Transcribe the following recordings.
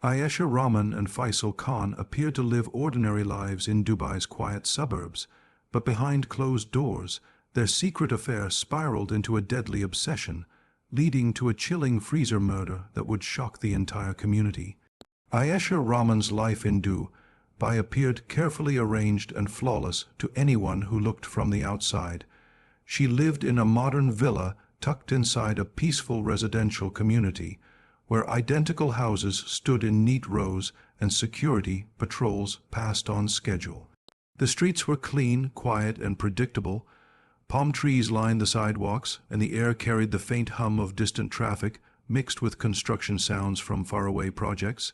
Ayesha Rahman and Faisal Khan appeared to live ordinary lives in Dubai's quiet suburbs, but behind closed doors, their secret affair spiraled into a deadly obsession, leading to a chilling freezer murder that would shock the entire community. Ayesha Rahman's life in Dubai appeared carefully arranged and flawless to anyone who looked from the outside. She lived in a modern villa tucked inside a peaceful residential community, where identical houses stood in neat rows and security patrols passed on schedule. The streets were clean, quiet, and predictable. Palm trees lined the sidewalks, and the air carried the faint hum of distant traffic mixed with construction sounds from faraway projects.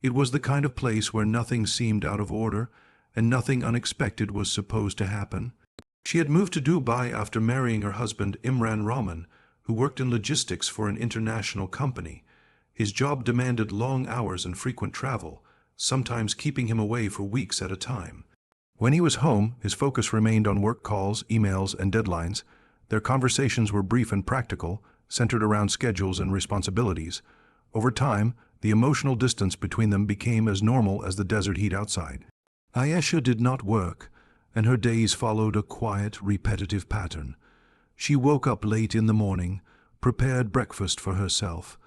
It was the kind of place where nothing seemed out of order, and nothing unexpected was supposed to happen. She had moved to Dubai after marrying her husband Imran Rahman, who worked in logistics for an international company. His job demanded long hours and frequent travel, sometimes keeping him away for weeks at a time. When he was home, his focus remained on work calls, emails, and deadlines. Their conversations were brief and practical, centered around schedules and responsibilities. Over time, the emotional distance between them became as normal as the desert heat outside. Ayesha did not work, and her days followed a quiet, repetitive pattern. She woke up late in the morning, prepared breakfast for herself,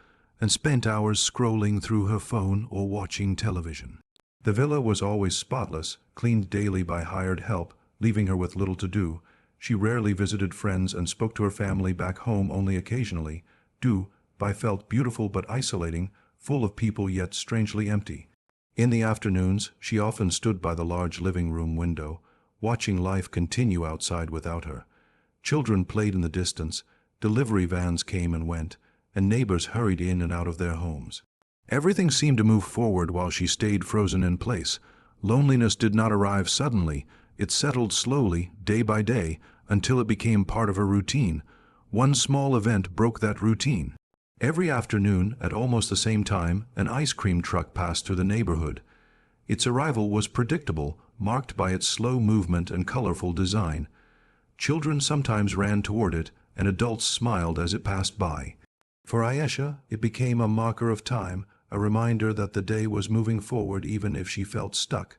and spent hours scrolling through her phone or watching television. The villa was always spotless, cleaned daily by hired help, leaving her with little to do. She rarely visited friends and spoke to her family back home only occasionally. Dubai felt beautiful but isolating, full of people yet strangely empty. In the afternoons, she often stood by the large living room window, watching life continue outside without her. Children played in the distance, delivery vans came and went, and neighbors hurried in and out of their homes. Everything seemed to move forward while she stayed frozen in place. Loneliness did not arrive suddenly. It settled slowly, day by day, until it became part of her routine. One small event broke that routine. Every afternoon, at almost the same time, an ice cream truck passed through the neighborhood. Its arrival was predictable, marked by its slow movement and colorful design. Children sometimes ran toward it, and adults smiled as it passed by. For Ayesha, it became a marker of time, a reminder that the day was moving forward even if she felt stuck.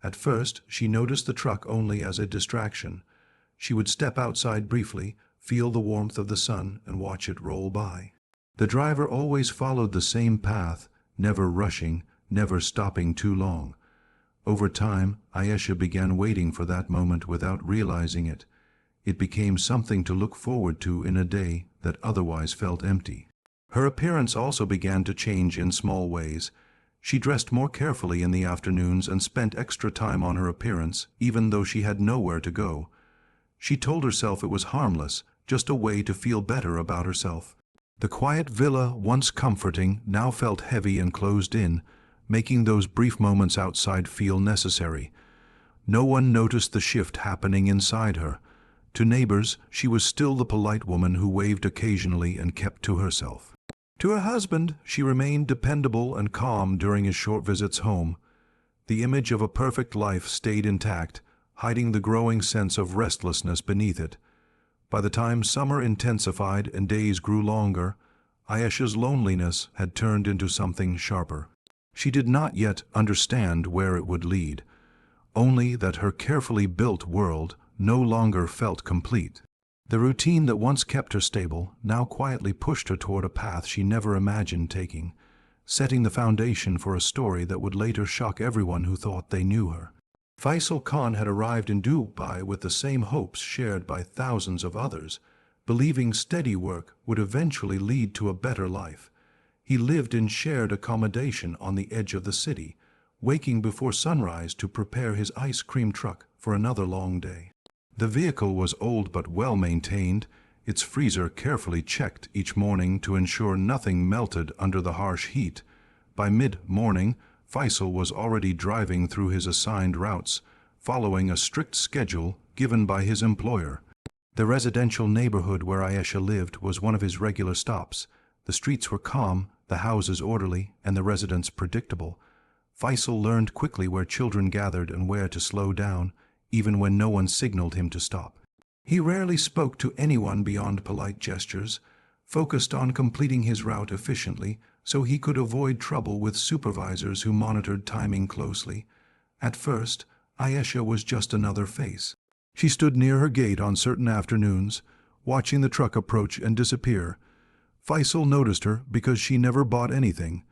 At first, she noticed the truck only as a distraction. She would step outside briefly, feel the warmth of the sun, and watch it roll by. The driver always followed the same path, never rushing, never stopping too long. Over time, Ayesha began waiting for that moment without realizing it. It became something to look forward to in a day that otherwise felt empty. Her appearance also began to change in small ways. She dressed more carefully in the afternoons and spent extra time on her appearance, even though she had nowhere to go. She told herself it was harmless, just a way to feel better about herself. The quiet villa, once comforting, now felt heavy and closed in, making those brief moments outside feel necessary. No one noticed the shift happening inside her. To neighbors, she was still the polite woman who waved occasionally and kept to herself. To her husband, she remained dependable and calm during his short visits home. The image of a perfect life stayed intact, hiding the growing sense of restlessness beneath it. By the time summer intensified and days grew longer, Ayesha's loneliness had turned into something sharper. She did not yet understand where it would lead, only that her carefully built world no longer felt complete. The routine that once kept her stable now quietly pushed her toward a path she never imagined taking, setting the foundation for a story that would later shock everyone who thought they knew her. Faisal Khan had arrived in Dubai with the same hopes shared by thousands of others, believing steady work would eventually lead to a better life. He lived in shared accommodation on the edge of the city, waking before sunrise to prepare his ice cream truck for another long day. The vehicle was old but well maintained, its freezer carefully checked each morning to ensure nothing melted under the harsh heat. By mid-morning, Faisal was already driving through his assigned routes, following a strict schedule given by his employer. The residential neighborhood where Ayesha lived was one of his regular stops. The streets were calm, the houses orderly, and the residents predictable. Faisal learned quickly where children gathered and where to slow down, even when no one signaled him to stop. He rarely spoke to anyone beyond polite gestures, focused on completing his route efficiently so he could avoid trouble with supervisors who monitored timing closely. At first, Ayesha was just another face. She stood near her gate on certain afternoons, watching the truck approach and disappear. Faisal noticed her because she never bought anything.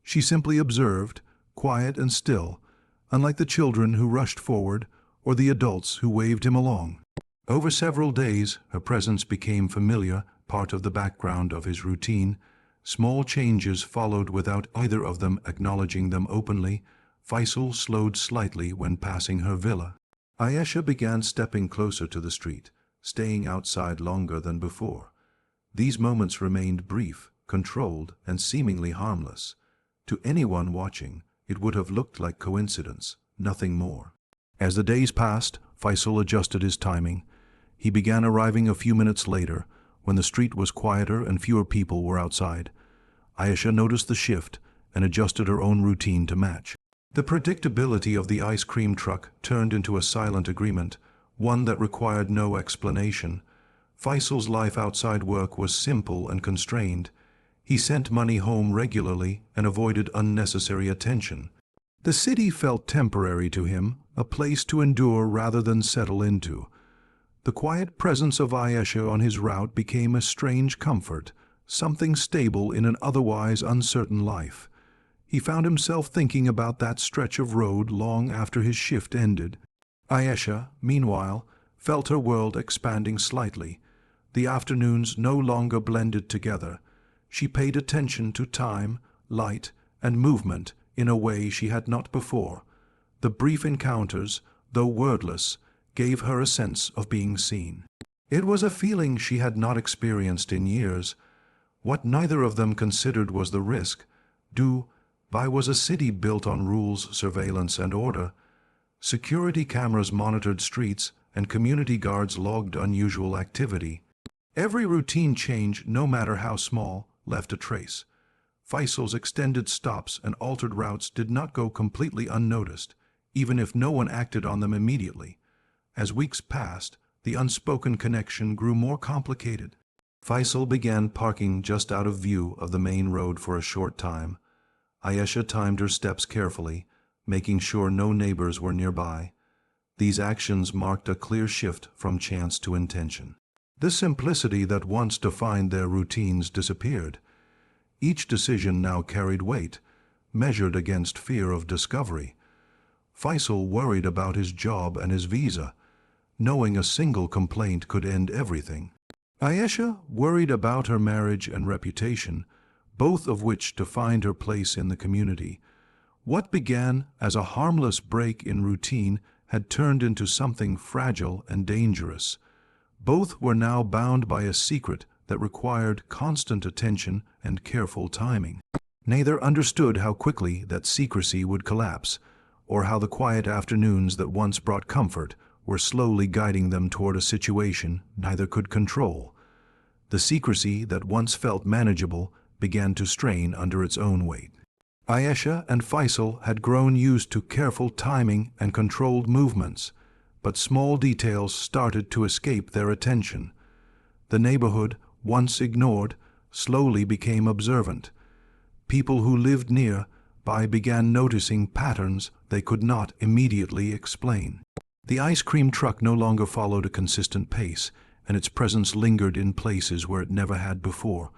She simply observed, quiet and still, unlike the children who rushed forward or the adults who waved him along. Over several days, her presence became familiar, part of the background of his routine. Small changes followed without either of them acknowledging them openly. Faisal slowed slightly when passing her villa. Ayesha began stepping closer to the street, staying outside longer than before. These moments remained brief, controlled, and seemingly harmless. To anyone watching, it would have looked like coincidence, nothing more. As the days passed, Faisal adjusted his timing. He began arriving a few minutes later, when the street was quieter and fewer people were outside. Ayesha noticed the shift and adjusted her own routine to match. The predictability of the ice cream truck turned into a silent agreement, one that required no explanation. Faisal's life outside work was simple and constrained. He sent money home regularly and avoided unnecessary attention. The city felt temporary to him, a place to endure rather than settle into. The quiet presence of Ayesha on his route became a strange comfort, something stable in an otherwise uncertain life. He found himself thinking about that stretch of road long after his shift ended. Ayesha, meanwhile, felt her world expanding slightly. The afternoons no longer blended together. She paid attention to time, light, and movement in a way she had not before. The brief encounters, though wordless, gave her a sense of being seen. It was a feeling she had not experienced in years. What neither of them considered was the risk. Dubai was a city built on rules, surveillance, and order. Security cameras monitored streets, and community guards logged unusual activity. Every routine change, no matter how small, left a trace. Faisal's extended stops and altered routes did not go completely unnoticed, even if no one acted on them immediately. As weeks passed, the unspoken connection grew more complicated. Faisal began parking just out of view of the main road for a short time. Ayesha timed her steps carefully, making sure no neighbors were nearby. These actions marked a clear shift from chance to intention. The simplicity that once defined their routines disappeared. Each decision now carried weight, measured against fear of discovery. Faisal worried about his job and his visa, knowing a single complaint could end everything. Ayesha worried about her marriage and reputation, both of which defined her place in the community. What began as a harmless break in routine had turned into something fragile and dangerous. Both were now bound by a secret that required constant attention and careful timing. Neither understood how quickly that secrecy would collapse, or how the quiet afternoons that once brought comfort were slowly guiding them toward a situation neither could control. The secrecy that once felt manageable began to strain under its own weight. Ayesha and Faisal had grown used to careful timing and controlled movements, but small details started to escape their attention. The neighborhood, once ignored, slowly became observant. People who lived nearby began noticing patterns they could not immediately explain. The ice cream truck no longer followed a consistent pace, and its presence lingered in places where it never had before.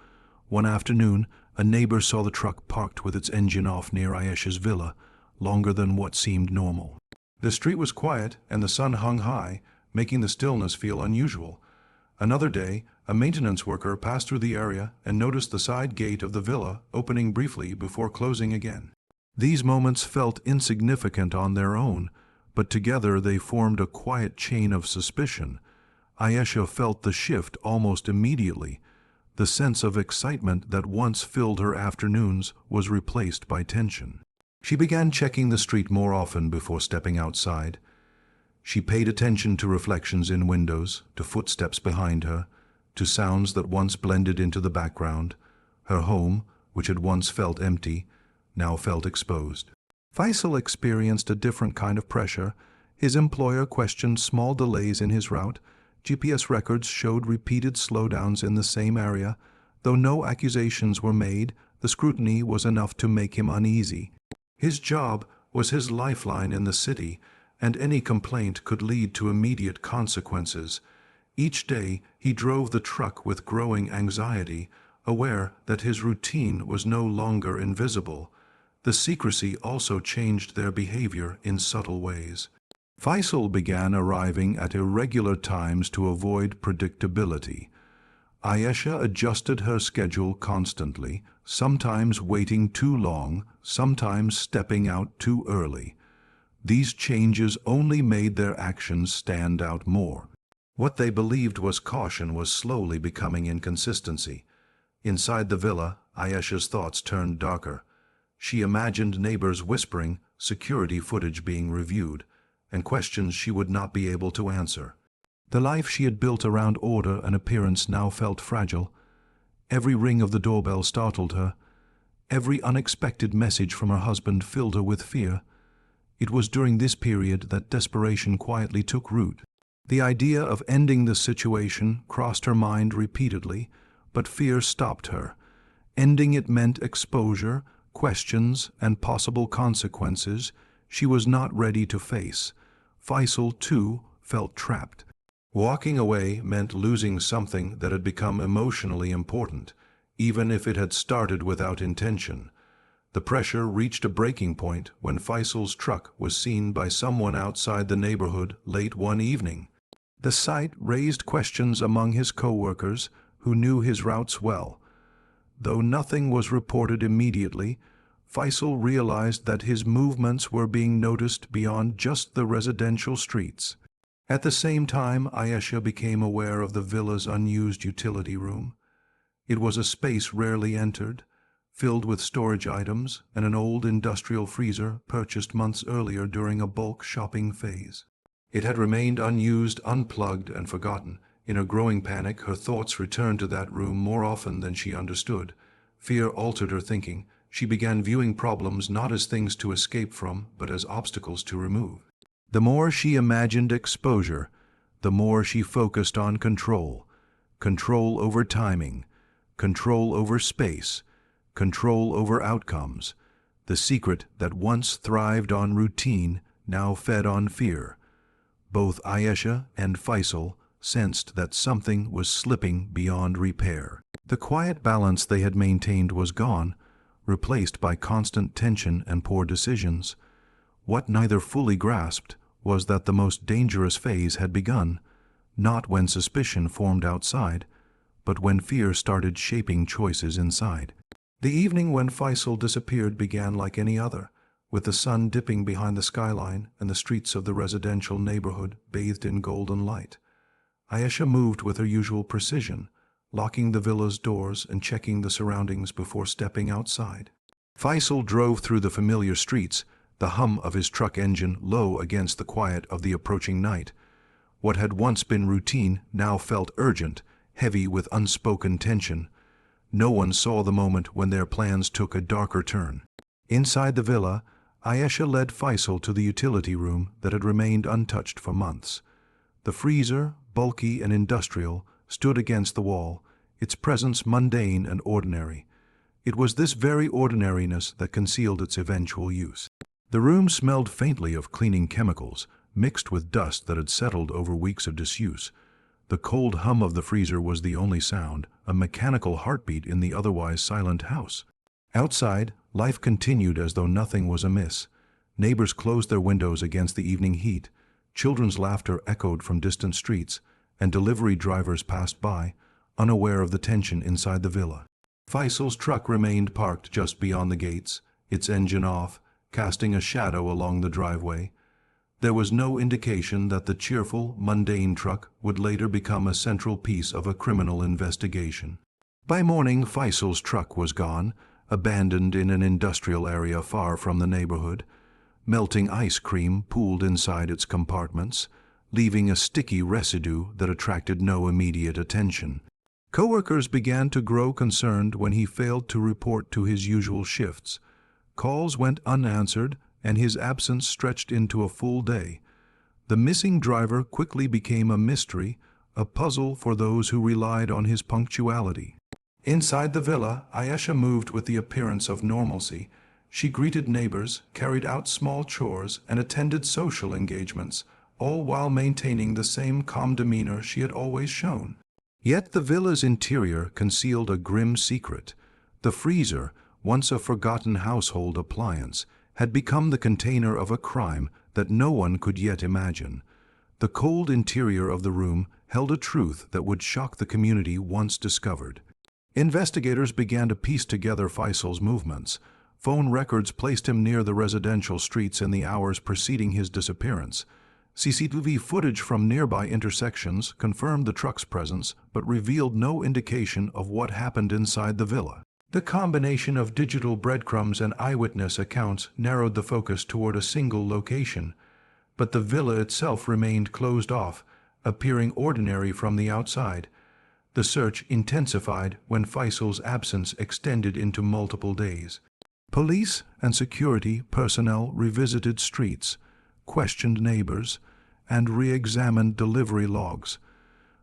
One afternoon, a neighbor saw the truck parked with its engine off near Ayesha's villa, longer than what seemed normal. The street was quiet and the sun hung high, making the stillness feel unusual. Another day, a maintenance worker passed through the area and noticed the side gate of the villa opening briefly before closing again. These moments felt insignificant on their own, but together they formed a quiet chain of suspicion. Ayesha felt the shift almost immediately. The sense of excitement that once filled her afternoons was replaced by tension. She began checking the street more often before stepping outside. She paid attention to reflections in windows, to footsteps behind her, to sounds that once blended into the background. Her home, which had once felt empty, now felt exposed. Faisal experienced a different kind of pressure. His employer questioned small delays in his route. GPS records showed repeated slowdowns in the same area. Though no accusations were made, the scrutiny was enough to make him uneasy. His job was his lifeline in the city, and any complaint could lead to immediate consequences. Each day he drove the truck with growing anxiety, aware that his routine was no longer invisible. The secrecy also changed their behavior in subtle ways. Faisal began arriving at irregular times to avoid predictability. Ayesha adjusted her schedule constantly, sometimes waiting too long, sometimes stepping out too early. These changes only made their actions stand out more. What they believed was caution was slowly becoming inconsistency. Inside the villa, Ayesha's thoughts turned darker. She imagined neighbors whispering, security footage being reviewed, and questions she would not be able to answer. The life she had built around order and appearance now felt fragile. Every ring of the doorbell startled her. Every unexpected message from her husband filled her with fear. It was during this period that desperation quietly took root. The idea of ending the situation crossed her mind repeatedly, but fear stopped her. Ending it meant exposure, questions, and possible consequences she was not ready to face. Faisal, too, felt trapped. Walking away meant losing something that had become emotionally important, even if it had started without intention. The pressure reached a breaking point when Faisal's truck was seen by someone outside the neighborhood late one evening. The sight raised questions among his co-workers, who knew his routes well. Though nothing was reported immediately, Faisal realized that his movements were being noticed beyond just the residential streets. At the same time, Ayesha became aware of the villa's unused utility room. It was a space rarely entered, filled with storage items and an old industrial freezer purchased months earlier during a bulk shopping phase. It had remained unused, unplugged, and forgotten. In a growing panic, her thoughts returned to that room more often than she understood. Fear altered her thinking. She began viewing problems not as things to escape from, but as obstacles to remove. The more she imagined exposure, the more she focused on control. Control over timing, control over space, control over outcomes. The secret that once thrived on routine now fed on fear. Both Ayesha and Faisal sensed that something was slipping beyond repair. The quiet balance they had maintained was gone, replaced by constant tension and poor decisions. What neither fully grasped was that the most dangerous phase had begun, not when suspicion formed outside, but when fear started shaping choices inside. The evening when Faisal disappeared began like any other, with the sun dipping behind the skyline and the streets of the residential neighborhood bathed in golden light. Ayesha moved with her usual precision, locking the villa's doors and checking the surroundings before stepping outside. Faisal drove through the familiar streets, the hum of his truck engine low against the quiet of the approaching night. What had once been routine now felt urgent, heavy with unspoken tension. No one saw the moment when their plans took a darker turn. Inside the villa, Ayesha led Faisal to the utility room that had remained untouched for months. The freezer, bulky and industrial, stood against the wall, its presence mundane and ordinary. It was this very ordinariness that concealed its eventual use. The room smelled faintly of cleaning chemicals, mixed with dust that had settled over weeks of disuse. The cold hum of the freezer was the only sound, a mechanical heartbeat in the otherwise silent house. Outside, life continued as though nothing was amiss. Neighbors closed their windows against the evening heat. Children's laughter echoed from distant streets, and delivery drivers passed by, unaware of the tension inside the villa. Faisal's truck remained parked just beyond the gates, its engine off, casting a shadow along the driveway. There was no indication that the cheerful, mundane truck would later become a central piece of a criminal investigation. By morning, Faisal's truck was gone, abandoned in an industrial area far from the neighborhood. Melting ice cream pooled inside its compartments, leaving a sticky residue that attracted no immediate attention. Coworkers began to grow concerned when he failed to report to his usual shifts. Calls went unanswered, and his absence stretched into a full day. The missing driver quickly became a mystery, a puzzle for those who relied on his punctuality. Inside the villa, Ayesha moved with the appearance of normalcy. She greeted neighbors, carried out small chores, and attended social engagements, all while maintaining the same calm demeanor she had always shown. Yet the villa's interior concealed a grim secret. The freezer, once a forgotten household appliance, had become the container of a crime that no one could yet imagine. The cold interior of the room held a truth that would shock the community once discovered. Investigators began to piece together Faisal's movements. Phone records placed him near the residential streets in the hours preceding his disappearance. CCTV footage from nearby intersections confirmed the truck's presence but revealed no indication of what happened inside the villa. The combination of digital breadcrumbs and eyewitness accounts narrowed the focus toward a single location, but the villa itself remained closed off, appearing ordinary from the outside. The search intensified when Faisal's absence extended into multiple days. Police and security personnel revisited streets, questioned neighbors, and re-examined delivery logs.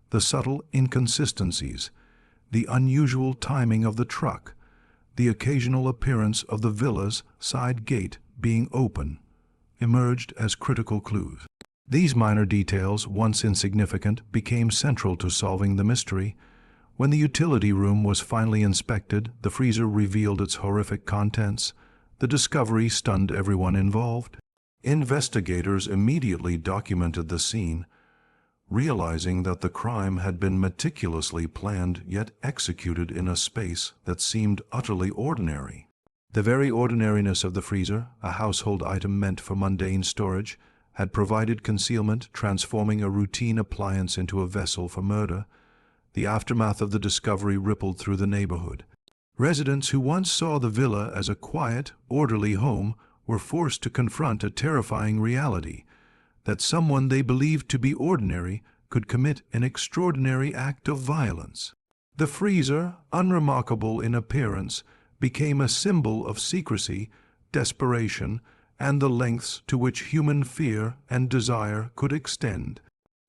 The subtle inconsistencies, the unusual timing of the truck, the occasional appearance of the villa's side gate being open, emerged as critical clues. These minor details, once insignificant, became central to solving the mystery. When the utility room was finally inspected, the freezer revealed its horrific contents. The discovery stunned everyone involved. Investigators immediately documented the scene, realizing that the crime had been meticulously planned yet executed in a space that seemed utterly ordinary. The very ordinariness of the freezer, a household item meant for mundane storage, had provided concealment, transforming a routine appliance into a vessel for murder. The aftermath of the discovery rippled through the neighborhood. Residents who once saw the villa as a quiet, orderly home were forced to confront a terrifying reality, that someone they believed to be ordinary could commit an extraordinary act of violence. The freezer, unremarkable in appearance, became a symbol of secrecy, desperation, and the lengths to which human fear and desire could extend.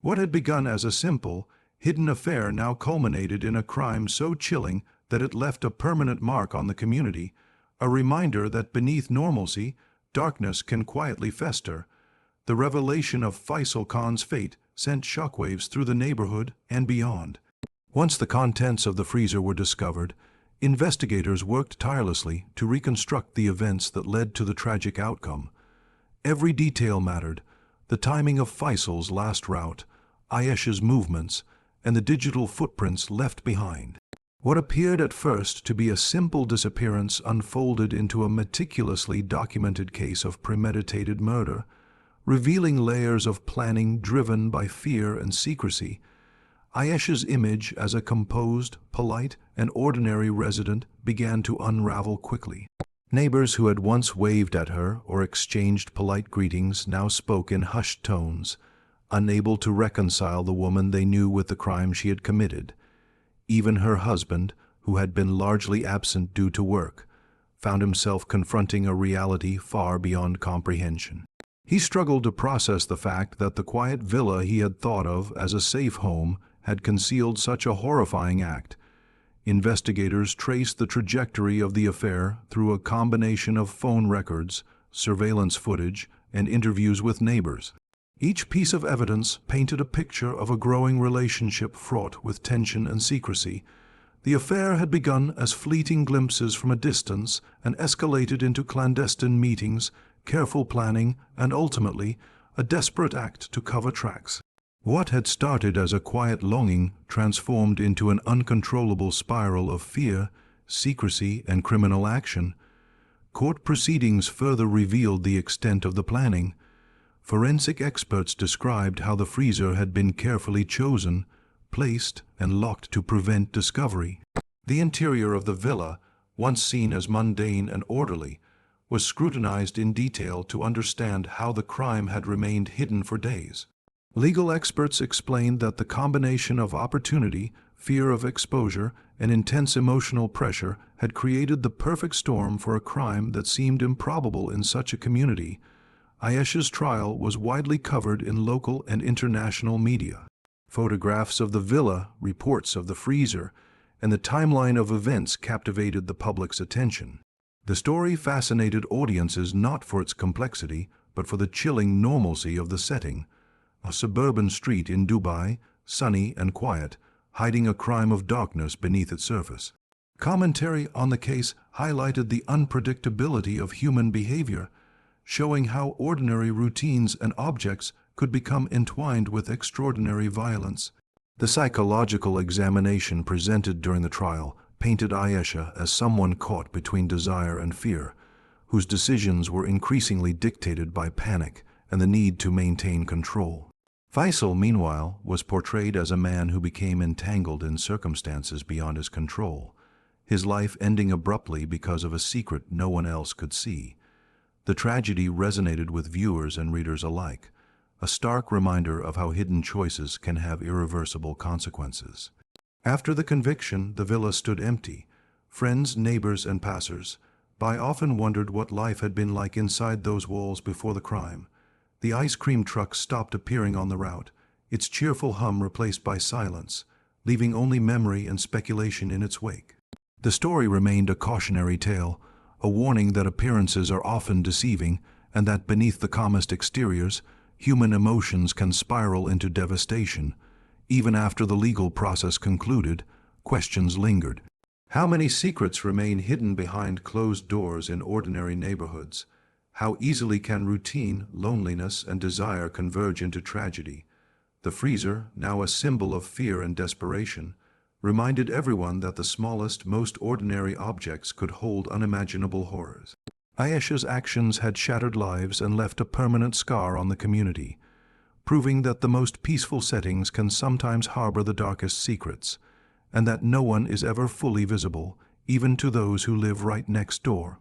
What had begun as a simple, hidden affair now culminated in a crime so chilling that it left a permanent mark on the community, a reminder that beneath normalcy, darkness can quietly fester. The revelation of Faisal Khan's fate sent shockwaves through the neighborhood and beyond. Once the contents of the freezer were discovered, investigators worked tirelessly to reconstruct the events that led to the tragic outcome. Every detail mattered: the timing of Faisal's last route, Ayesha's movements, and the digital footprints left behind. What appeared at first to be a simple disappearance unfolded into a meticulously documented case of premeditated murder, revealing layers of planning driven by fear and secrecy. Ayesha's image as a composed, polite, and ordinary resident began to unravel quickly. Neighbors who had once waved at her or exchanged polite greetings now spoke in hushed tones, unable to reconcile the woman they knew with the crime she had committed. Even her husband, who had been largely absent due to work, found himself confronting a reality far beyond comprehension. He struggled to process the fact that the quiet villa he had thought of as a safe home had concealed such a horrifying act. Investigators traced the trajectory of the affair through a combination of phone records, surveillance footage, and interviews with neighbors. Each piece of evidence painted a picture of a growing relationship fraught with tension and secrecy. The affair had begun as fleeting glimpses from a distance and escalated into clandestine meetings, careful planning, and ultimately a desperate act to cover tracks. What had started as a quiet longing transformed into an uncontrollable spiral of fear, secrecy, and criminal action. Court proceedings further revealed the extent of the planning. Forensic experts described how the freezer had been carefully chosen, placed, and locked to prevent discovery. The interior of the villa, once seen as mundane and orderly, was scrutinized in detail to understand how the crime had remained hidden for days. Legal experts explained that the combination of opportunity, fear of exposure, and intense emotional pressure had created the perfect storm for a crime that seemed improbable in such a community. Ayesha's trial was widely covered in local and international media. Photographs of the villa, reports of the freezer, and the timeline of events captivated the public's attention. The story fascinated audiences not for its complexity, but for the chilling normalcy of the setting. A suburban street in Dubai, sunny and quiet, hiding a crime of darkness beneath its surface. Commentary on the case highlighted the unpredictability of human behavior, showing how ordinary routines and objects could become entwined with extraordinary violence. The psychological examination presented during the trial painted Ayesha as someone caught between desire and fear, whose decisions were increasingly dictated by panic and the need to maintain control. Faisal, meanwhile, was portrayed as a man who became entangled in circumstances beyond his control, his life ending abruptly because of a secret no one else could see. The tragedy resonated with viewers and readers alike, a stark reminder of how hidden choices can have irreversible consequences. After the conviction, the villa stood empty. Friends, neighbors, and passers-by often wondered what life had been like inside those walls before the crime. The ice cream truck stopped appearing on the route, its cheerful hum replaced by silence, leaving only memory and speculation in its wake. The story remained a cautionary tale, a warning that appearances are often deceiving and that beneath the calmest exteriors, human emotions can spiral into devastation. Even after the legal process concluded, questions lingered. How many secrets remain hidden behind closed doors in ordinary neighborhoods? How easily can routine, loneliness, and desire converge into tragedy? The freezer, now a symbol of fear and desperation, reminded everyone that the smallest, most ordinary objects could hold unimaginable horrors. Ayesha's actions had shattered lives and left a permanent scar on the community, proving that the most peaceful settings can sometimes harbor the darkest secrets, and that no one is ever fully visible, even to those who live right next door.